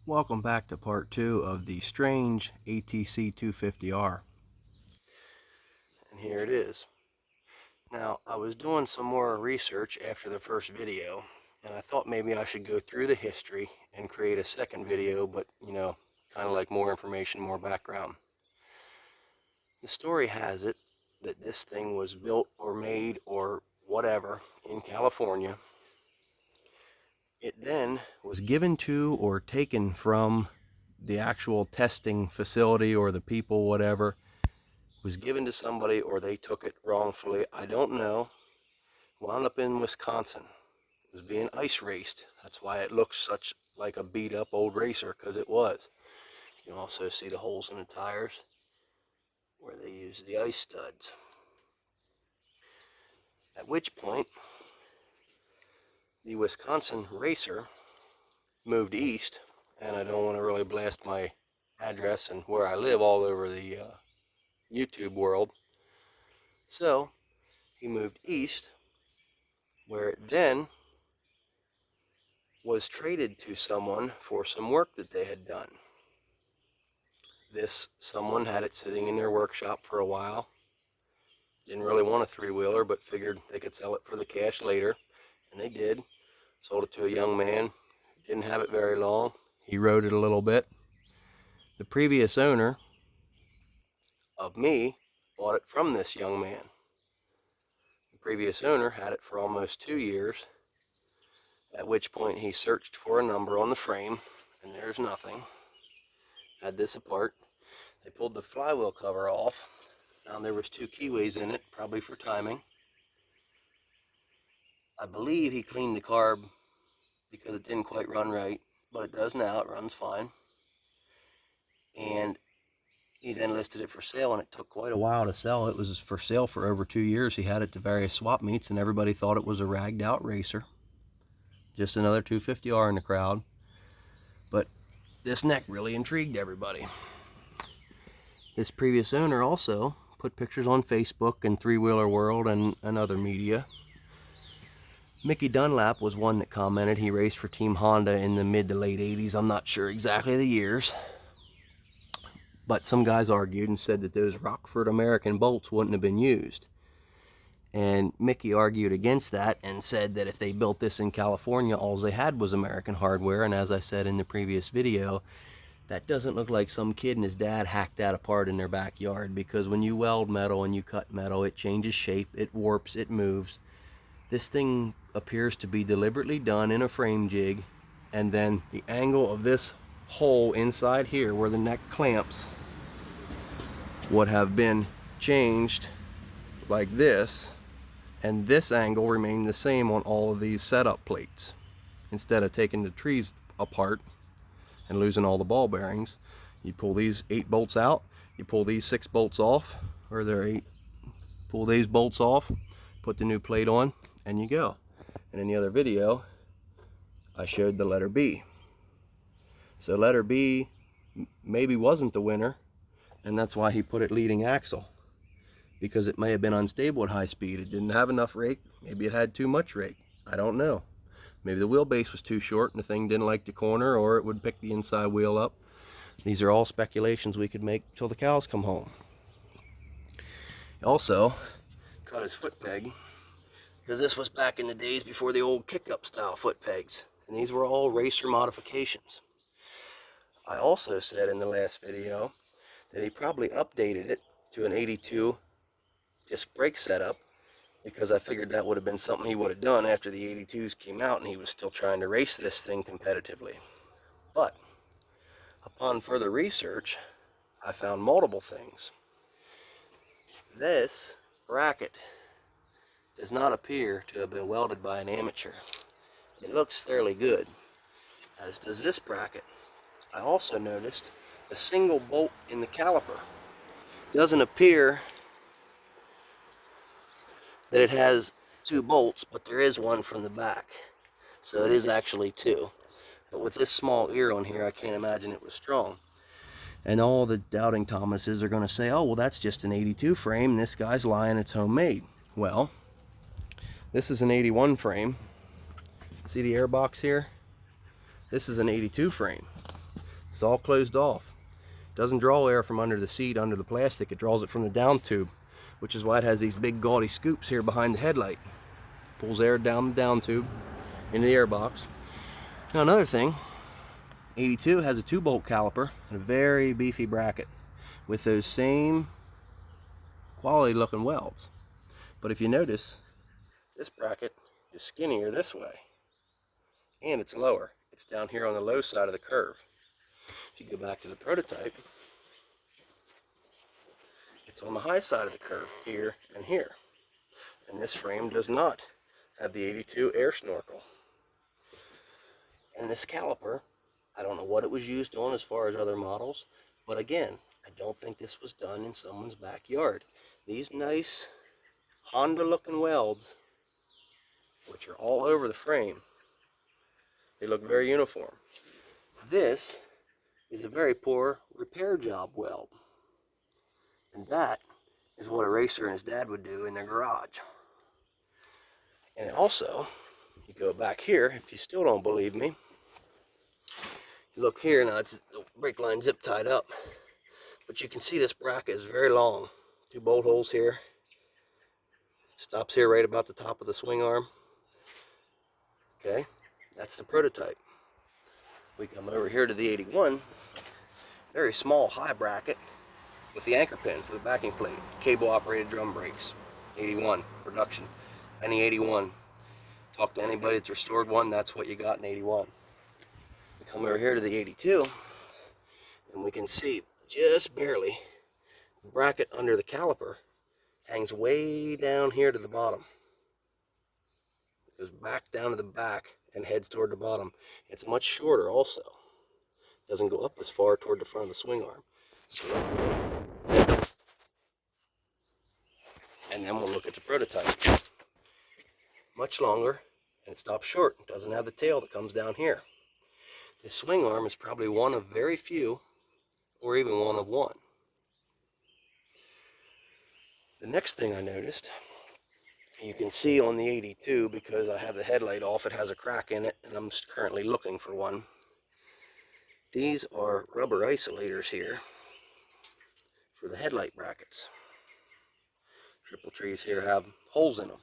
Welcome back to part 2 of the strange ATC 250R. And here it is. Now, I was doing some more research after the first video, and I thought maybe I should go through the history and create a second video, but kind of like more information, more background. The story has it that this thing was built or made or whatever in California. It then was given to or taken from the actual testing facility or the people, whatever, was given to somebody or they took it wrongfully. I don't know. Wound up in Wisconsin. It was being ice raced. That's why it looks such like a beat up old racer, because it was. You can also see the holes in the tires where they use the ice studs. At which point, the Wisconsin racer moved east, and I don't want to really blast my address and where I live all over the YouTube world. So he moved east, where it then was traded to someone for some work that they had done. This someone had it sitting in their workshop for a while. Didn't really want a three-wheeler, but figured they could sell it for the cash later, and they did. Sold it to a young man. Didn't have it very long. He rode it a little bit. The previous owner of me bought it from this young man. The previous owner had it for almost 2 years, at which point he searched for a number on the frame, and there's nothing. Had this apart. They pulled the flywheel cover off. Found there was 2 keyways in it, probably for timing. I believe he cleaned the carb because it didn't quite run right, but it does now. It runs fine. And he then listed it for sale, and it took quite a while to sell. It was for sale for over 2 years. He had it to various swap meets, and everybody thought it was a ragged out racer. Just another 250R in the crowd. But this neck really intrigued everybody. His previous owner also put pictures on Facebook and Three Wheeler World and other media. Mickey Dunlap was one that commented. He raced for Team Honda in the mid to late 80s. I'm not sure exactly the years. But some guys argued and said that those Rockford American bolts wouldn't have been used. And Mickey argued against that and said that if they built this in California, all they had was American hardware. And as I said in the previous video, that doesn't look like some kid and his dad hacked that apart in their backyard, because when you weld metal and you cut metal, it changes shape, it warps, it moves. This thing appears to be deliberately done in a frame jig, and then the angle of this hole inside here where the neck clamps would have been changed like this, and this angle remained the same on all of these setup plates. Instead of taking the trees apart and losing all the ball bearings, you pull these 8 bolts out, you pull these 6 bolts off, or they're 8, pull these bolts off, put the new plate on, and you go. And in the other video, I showed the letter B. So letter B maybe wasn't the winner, and that's why he put it leading axle, because it may have been unstable at high speed. It didn't have enough rake. Maybe it had too much rake. I don't know. Maybe the wheelbase was too short and the thing didn't like the corner, or it would pick the inside wheel up. These are all speculations we could make till the cows come home. He also cut his foot peg, because this was back in the days before the old kick-up style foot pegs, and these were all racer modifications. I also said in the last video that he probably updated it to an 82 disc brake setup, because I figured that would have been something he would have done after the 82s came out and he was still trying to race this thing competitively. But upon further research, I found multiple things. This bracket does not appear to have been welded by an amateur. It looks fairly good, as does this bracket. I also noticed a single bolt in the caliper. Doesn't appear that it has 2 bolts, but there is one from the back. So it is actually 2. But with this small ear on here, I can't imagine it was strong. And all the doubting Thomases are going to say, oh, well, that's just an 82 frame. This guy's lying, it's homemade. Well, this is an 81 frame. See the air box here? This is an 82 frame. It's all closed off. It doesn't draw air from under the seat, under the plastic. It draws it from the down tube, which is why it has these big gaudy scoops here behind the headlight. It pulls air down the down tube into the air box. Now another thing, 82 has a 2-bolt caliper and a very beefy bracket with those same quality looking welds. But if you notice, this bracket is skinnier this way, and it's lower. It's down here on the low side of the curve. If you go back to the prototype, it's on the high side of the curve, here and here. And this frame does not have the 82 air snorkel. And this caliper, I don't know what it was used on as far as other models, but again, I don't think this was done in someone's backyard. These nice Honda looking welds, which are all over the frame, they look very uniform. This is a very poor repair job weld. And that is what a racer and his dad would do in their garage. And also, you go back here, if you still don't believe me, you look here, now it's the brake line zip tied up, but you can see this bracket is very long. 2 bolt holes here, stops here right about the top of the swing arm. Okay, that's the prototype. We come over here to the 81, very small high bracket with the anchor pin for the backing plate, cable operated drum brakes. 81 production. Any 81. Talk to anybody that's restored one, that's what you got in 81. We come over here to the 82, and we can see just barely the bracket under the caliper hangs way down here to the bottom. It goes back down to the back and heads toward the bottom. It's much shorter also. It doesn't go up as far toward the front of the swing arm. So, and then we'll look at the prototype. Much longer, and it stops short. It doesn't have the tail that comes down here. This swing arm is probably one of very few, or even one of one. The next thing I noticed, you can see on the 82, because I have the headlight off, it has a crack in it, and I'm currently looking for one. These are rubber isolators here for the headlight brackets. Triple trees here have holes in them.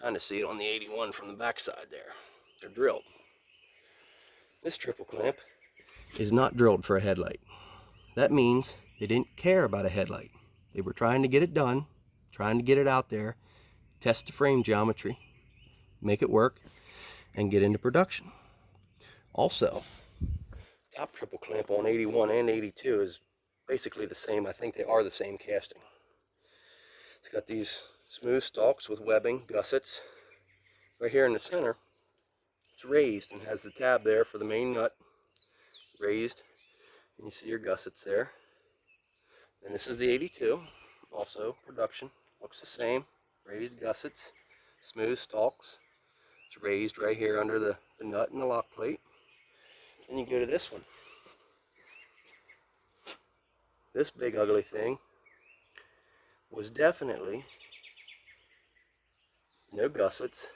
Kind of see it on the 81 from the backside there. They're drilled. This triple clamp is not drilled for a headlight. That means they didn't care about a headlight. They were trying to get it done, trying to get it out there, test the frame geometry, make it work, and get into production. Also, top triple clamp on 81 and 82 is basically the same. I think they are the same casting. It's got these smooth stalks with webbing, gussets. Right here in the center, it's raised and has the tab there for the main nut, raised, and you see your gussets there. And this is the 82, also production, looks the same, raised gussets, smooth stalks. It's raised right here under the nut and the lock plate. Then you go to this one. This big ugly thing was definitely no gussets.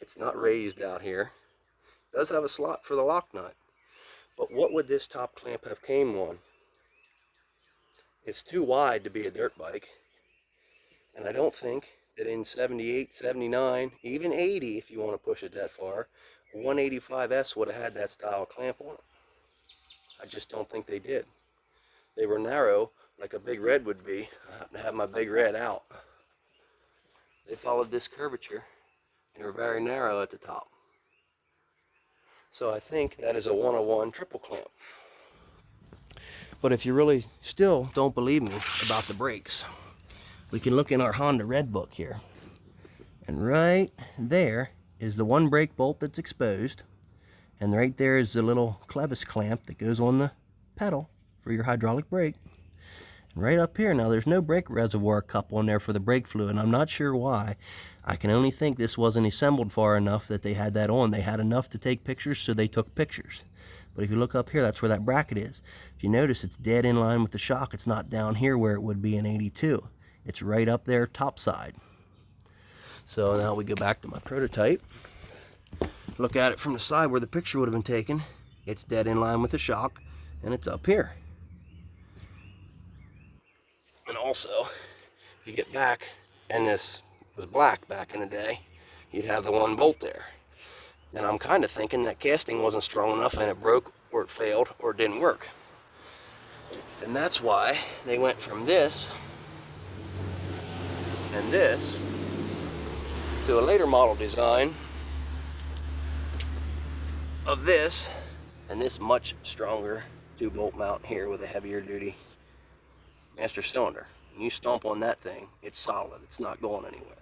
It's not raised out here. It does have a slot for the lock nut. But what would this top clamp have came on? It's too wide to be a dirt bike. And I don't think that in 78, 79, even 80, if you want to push it that far, a 185S would have had that style clamp on it. I just don't think they did. They were narrow, like a Big Red would be. I happen to have my Big Red out. They followed this curvature, and they were very narrow at the top. So I think that is a 101 triple clamp. But if you really still don't believe me about the brakes, we can look in our Honda Red book here. And right there is the one brake bolt that's exposed. And right there is the little clevis clamp that goes on the pedal for your hydraulic brake. And right up here, now there's no brake reservoir cup on there for the brake fluid. I'm not sure why. I can only think this wasn't assembled far enough that they had that on. They had enough to take pictures, so they took pictures. But if you look up here, that's where that bracket is. If you notice, it's dead in line with the shock. It's not down here where it would be in 82. It's right up there top side. So now we go back to my prototype. Look at it from the side where the picture would have been taken. It's dead in line with the shock. and it's up here. And also, if you get back, and this was black back in the day, you'd have the one bolt there. And I'm kind of thinking that casting wasn't strong enough and it broke, or it failed, or it didn't work. And that's why they went from this and this to a later model design of this and this much stronger 2-bolt mount here with a heavier duty master cylinder. When you stomp on that thing, it's solid. It's not going anywhere.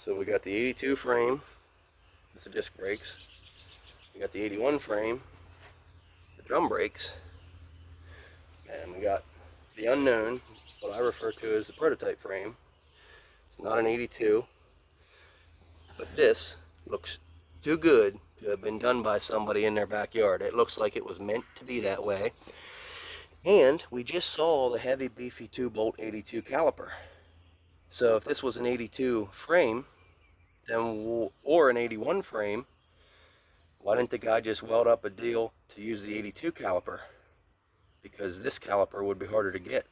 So we got the 82 frame with the disc brakes. We got the 81 frame, the drum brakes, and we got the unknown, what I refer to as the prototype frame. It's not an 82, but this looks too good to have been done by somebody in their backyard. It looks like it was meant to be that way. And we just saw the heavy, beefy 2-bolt 82 caliper. So if this was an 82 frame, then or an 81 frame, why didn't the guy just weld up a deal to use the 82 caliper? Because this caliper would be harder to get.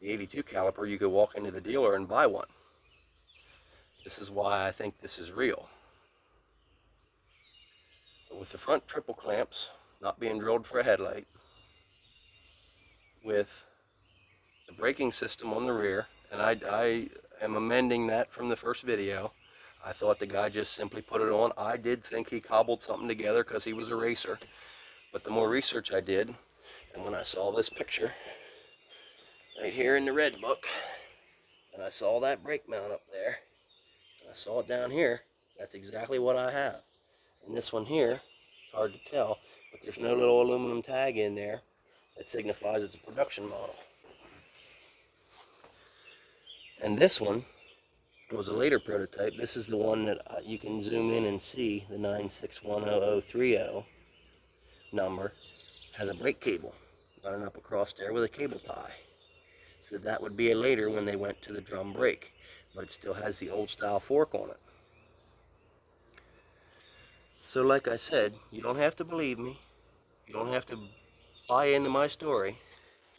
The 82 caliper, you could walk into the dealer and buy one. This is why I think this is real. But with the front triple clamps not being drilled for a headlight, with the braking system on the rear, and I am amending that from the first video. I thought the guy just simply put it on. I did think he cobbled something together because he was a racer. But the more research I did, and when I saw this picture right here in the red book, and I saw that brake mount up there, and I saw it down here, that's exactly what I have. And this one here, it's hard to tell, but there's no little aluminum tag in there that signifies it's a production model. And this one was a later prototype. This is the one that you can zoom in and see, the 9610030 number, has a brake cable running up across there with a cable tie. So that would be a later when they went to the drum brake, but it still has the old style fork on it. So like I said, you don't have to believe me, you don't have to buy into my story,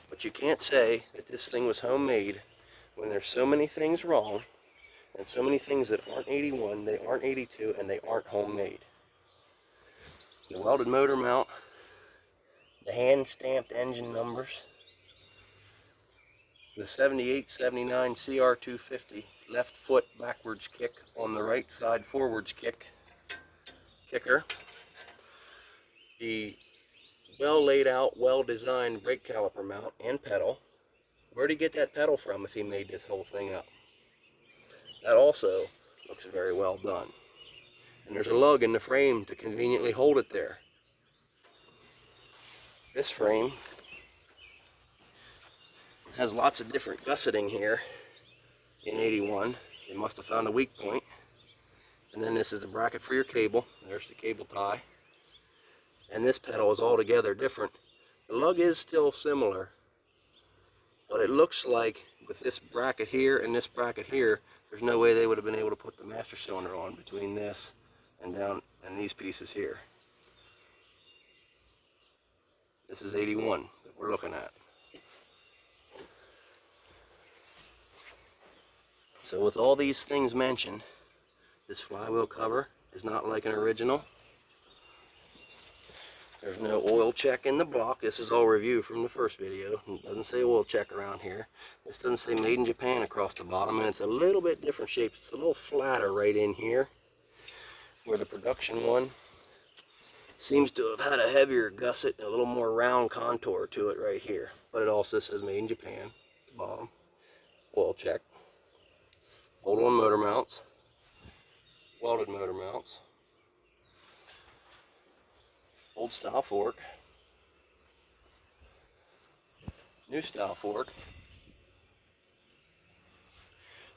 but you can't say that this thing was homemade when there's so many things wrong and so many things that aren't 81, they aren't 82, and they aren't homemade. The welded motor mount, the hand-stamped engine numbers, the 78-79 CR250 left foot backwards kick on the right side forwards kicker, the well laid out, well designed brake caliper mount and pedal. Where'd he get that pedal from if he made this whole thing up? That also looks very well done. And there's a lug in the frame to conveniently hold it there. This frame has lots of different gusseting here in 81. They must have found a weak point. And then this is the bracket for your cable. There's the cable tie. And this pedal is altogether different. The lug is still similar, but it looks like with this bracket here and this bracket here, there's no way they would have been able to put the master cylinder on between this and down and these pieces here. This is 81 that we're looking at. So with all these things mentioned, this flywheel cover is not like an original. There's no oil check in the block. This is all review from the first video. It doesn't say oil check around here. This doesn't say made in Japan across the bottom, and it's a little bit different shape. It's a little flatter right in here, where the production one seems to have had a heavier gusset and a little more round contour to it right here. But it also says made in Japan at the bottom. Oil check. Hold on motor mounts. Welded motor mounts. Old style fork, new style fork.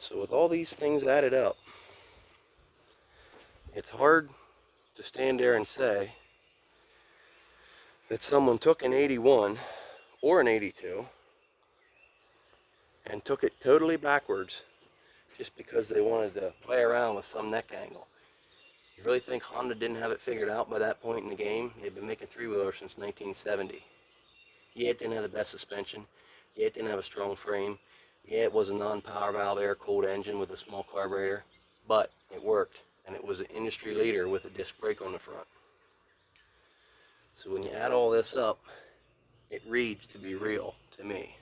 So with all these things added up, it's hard to stand there and say that someone took an 81 or an 82 and took it totally backwards just because they wanted to play around with some neck angle. You really think Honda didn't have it figured out by that point in the game? They'd been making three-wheelers since 1970. Yeah, it didn't have the best suspension. Yeah, it didn't have a strong frame. Yeah, it was a non-power valve air-cooled engine with a small carburetor, but it worked, and it was an industry leader with a disc brake on the front. So when you add all this up, it reads to be real to me.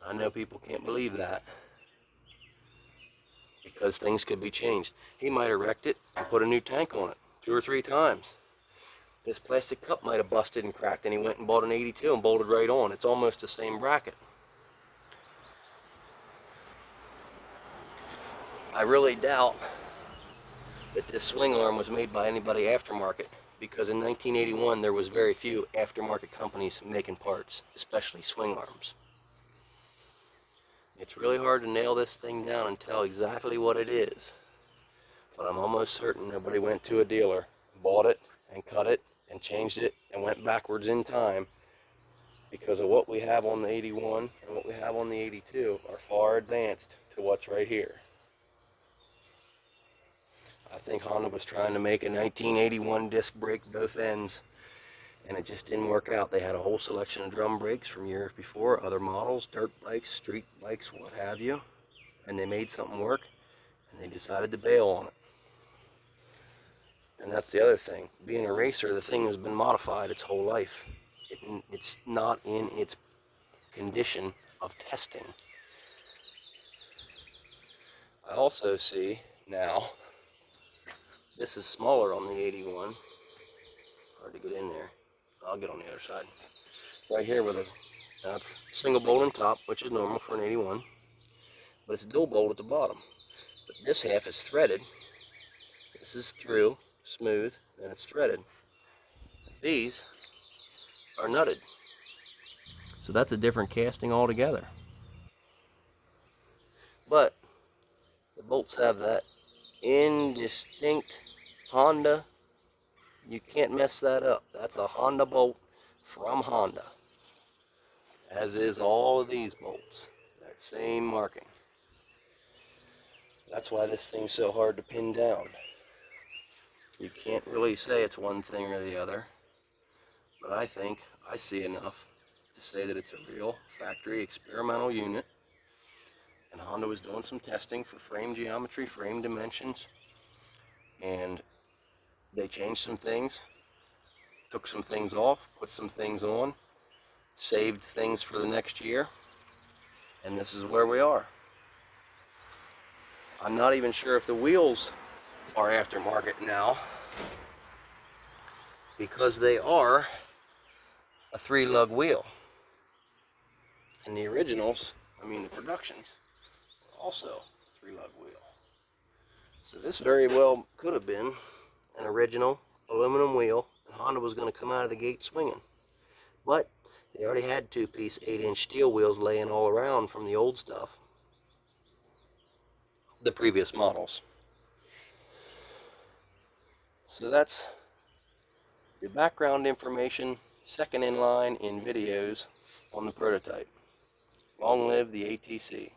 I know people can't believe that because things could be changed. He might have wrecked it and put a new tank on it 2 or 3 times. This plastic cup might have busted and cracked, and he went and bought an 82 and bolted right on. It's almost the same bracket. I really doubt that this swing arm was made by anybody aftermarket, because in 1981 there was very few aftermarket companies making parts, especially swing arms. It's really hard to nail this thing down and tell exactly what it is, but I'm almost certain nobody went to a dealer, bought it and cut it and changed it and went backwards in time, because of what we have on the 81 and what we have on the 82 are far advanced to what's right here. I think Honda was trying to make a 1981 disc brake both ends, and it just didn't work out. They had a whole selection of drum brakes from years before, other models, dirt bikes, street bikes, what have you, and they made something work, and they decided to bail on it. And that's the other thing. Being a racer, the thing has been modified its whole life. It's not in its condition of testing. I also see now, this is smaller on the 81. Hard to get in there. I'll get on the other side. Right here with that's single bolt on top, which is normal for an 81, but it's a dual bolt at the bottom. But this half is threaded. This is through, smooth, and it's threaded. These are nutted. So that's a different casting altogether. But the bolts have that indistinct Honda. You can't mess that up. That's a Honda bolt from Honda. As is all of these bolts. That same marking. That's why this thing's so hard to pin down. You can't really say it's one thing or the other, but I think I see enough to say that it's a real factory experimental unit, and Honda was doing some testing for frame geometry, frame dimensions, and they changed some things, took some things off, put some things on, saved things for the next year, and this is where we are. I'm not even sure if the wheels are aftermarket now, because they are a 3-lug wheel. And the originals, the productions, are also a 3-lug wheel. So this very well could have been an original aluminum wheel, and Honda was going to come out of the gate swinging. But they already had 2-piece 8-inch steel wheels laying all around from the old stuff, the previous models. So that's the background information, second in line in videos on the prototype. Long live the ATC.